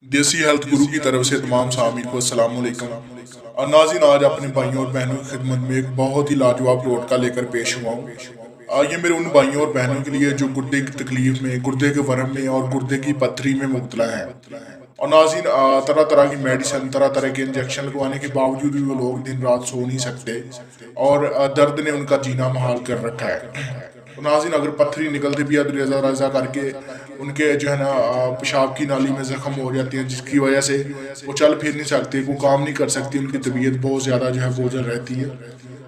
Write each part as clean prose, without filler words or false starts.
देसी हेल्थ गुरु की तरफ से तमाम सामीन को अस्सलाम वालेकुम। और नाज़रीन, आज अपने भाइयों और बहनों की खिदमत में एक बहुत ही लाजवाब टोटका लेकर पेश हुआ हूँ। ये मेरे उन भाइयों और बहनों के लिए जो गुर्दे की तकलीफ में, गुर्दे के वर्म में और गुर्दे की पत्थरी में मुब्तला है। और नाज़रीन, तरह तरह की मेडिसिन, तरह तरह के इंजेक्शन लगवाने के बावजूद भी वो लोग दिन रात सो नहीं सकते और दर्द ने उनका जीना मुहाल कर रखा है। तो नाज़रीन, अगर पत्थरी निकलती भी है तो रेजा रेजा करके उनके जो है ना पेशाब की नाली में ज़ख्म हो जाती है, जिसकी वजह से वो चल फिर नहीं सकते, वो काम नहीं कर सकती, उनकी तबीयत बहुत ज़्यादा जो है बोझल रहती है।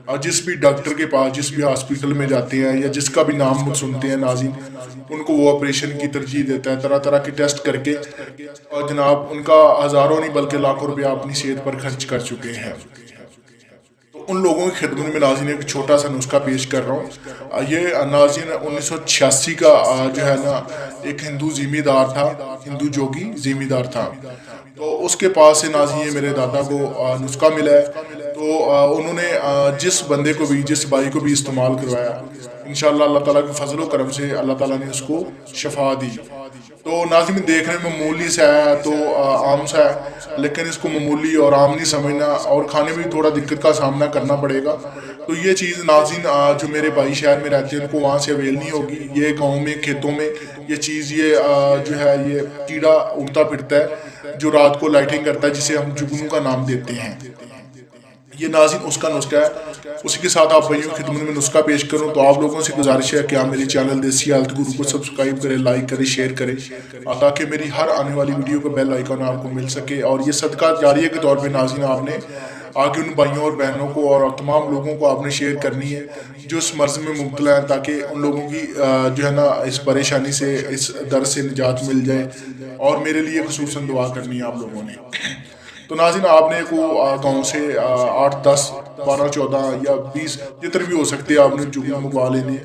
और जिस भी डॉक्टर के पास, जिस भी हॉस्पिटल में जाते हैं या जिसका भी नाम सुनते हैं नाज़रीन, उनको वो ऑपरेशन की तरजीह देता है, तरह तरह के टेस्ट करके। और जनाब, उनका हज़ारों नहीं बल्कि लाखों रुपया अपनी सेहत पर खर्च कर चुके हैं। उन लोगों की खिदमत में नाज़रीन एक छोटा सा नुस्खा पेश कर रहा हूँ। ये नाज़रीन 1986 का जो है ना एक हिंदू ज़िम्मेदार था, हिंदू जोगी ज़िम्मेदार था। तो उसके पास से नाज़रीन ये मेरे दादा को नुस्खा मिला है। तो उन्होंने जिस बंदे को भी, जिस भाई को भी इस्तेमाल करवाया, इंशाअल्लाह अल्लाह ताला के फजल व करम से अल्लाह ताला ने उसको शफा दी। तो नाज़रीन, देखने में मामूली सा है, तो आम सा है, लेकिन इसको मामूली और आम नहीं समझना और खाने में भी थोड़ा दिक्कत का सामना करना पड़ेगा। तो ये चीज़ नाज़रीन जो मेरे भाई शहर में रहते हैं उनको वहाँ से अवेल नहीं होगी। ये गाँव में, खेतों में ये चीज़, ये जो है ये कीड़ा उड़ता फिरता है जो रात को लाइटिंग करता है, जिसे हम जुगनू का नाम देते हैं। ये नाज़रीन उसका नुस्खा है। उसी के साथ आप भाइयों की खिदमत में नुस्खा पेश करूं तो आप लोगों से गुजारिश है कि आप मेरे चैनल देसी हेल्थ गुरु को सब्सक्राइब करें, लाइक करें, शेयर करें, ताकि मेरी हर आने वाली वीडियो का बेल आइकन आपको मिल सके। और ये सदका जारिया के तौर पे नाज़रीन आपने आगे उन भाइयों और बहनों को और तमाम लोगों को आपने शेयर करनी है जो इस मर्ज़ में मुब्तला है, ताकि उन लोगों की जो है ना इस परेशानी से, इस दर्द से निजात मिल जाए। और मेरे लिए खुसूसन दुआ करनी है आप लोगों ने। तो नाज़रीन, आपने को गाँव से 8, 10, 12, 14 या 20 जितने भी हो सकते हैं आपने जुगनू मंगवा लेने।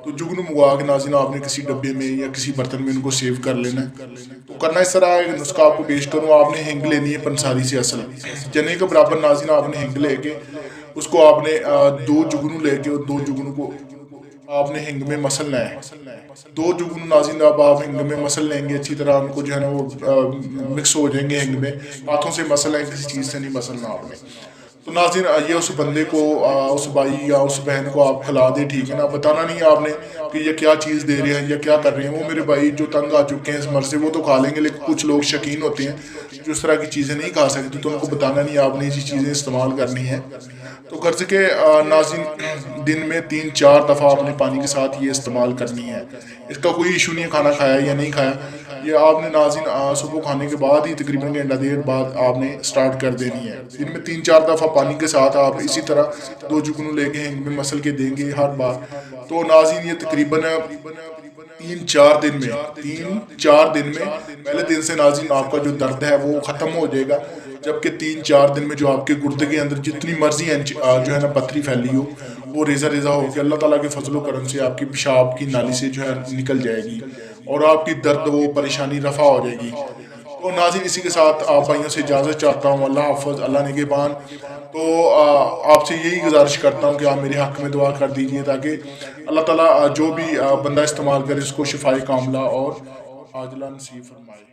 तो जुगनू मंगवा के नाज़रीन आपने किसी डब्बे में या किसी बर्तन में उनको सेव कर लेना है। तो करना इस तरह है, नुस्खा आपको पेश करूँ। आपने हिंग लेनी है पंसारी से, असल चने के बराबर नाज़रीन आपने हिंग लेके उसको आपने 2 जुगनू लेके और 2 जुगनू को आपने हिंग में मसलना है। 2 जुगनू नाज़रीन आप हिंग में मसल लेंगे अच्छी तरह, उनको जो है ना वो मिक्स हो जाएंगे हिंग में। हाथों से मसलना है, किसी चीज़ से नहीं मसलना आपने। तो नाज़रीन ये उस बंदे को, उस भाई या उस बहन को आप खिला दें, ठीक है ना। बताना नहीं आपने कि ये क्या चीज़ दे रहे हैं या क्या कर रहे हैं। वो मेरे भाई जो तंग आ चुके हैं इस मर्ज़ से वो तो खा लेंगे, लेकिन कुछ लोग शकीन होते हैं जो इस तरह की चीज़ें नहीं खा सकते, तो उनको बताना नहीं आपने ये चीज़ें इस्तेमाल करनी है। तो कर्ज के नाज़रीन दिन में 3-4 दफ़ा आपने पानी के साथ ये इस्तेमाल करनी है। इसका कोई इशू नहीं है खाना खाया या नहीं खाया। ये आपने नाज़रीन सुबह खाने के बाद ही तकरीबन घंटा देर बाद आपने स्टार्ट कर देनी है। दिन में 3-4 दफ़ा पानी के साथ आप इसी तरह 2 जुगनू लेके हिंग में मसल के देंगे हर बार। तो नाज़रीन ये तकरीबन 3-4 दिन में पहले दिन से नाज़रीन आपका जो दर्द है वो ख़त्म हो जाएगा। जबकि 3-4 दिन में जो आपके गुर्दे के अंदर जितनी मर्जी जो है ना पत्थरी फैली हो, वो रेजा रेजा होकर अल्लाह ताला के फजल व करम से आपकी पेशाब की नाली से जो है निकल जाएगी और आपकी दर्द, वो परेशानी रफा हो जाएगी। तो नाज़रीन इसी के साथ आप भाइयों से इजाज़त चाहता हूँ। अल्लाह हाफ़िज़, अल्लाह निगहबान। तो आपसे यही गुजारिश करता हूँ कि आप मेरे हक़ में दुआ कर दीजिए, ताकि अल्लाह ताला जो भी बंदा इस्तेमाल करे उसको शिफाए कामला और आजिला नसीब फरमाए।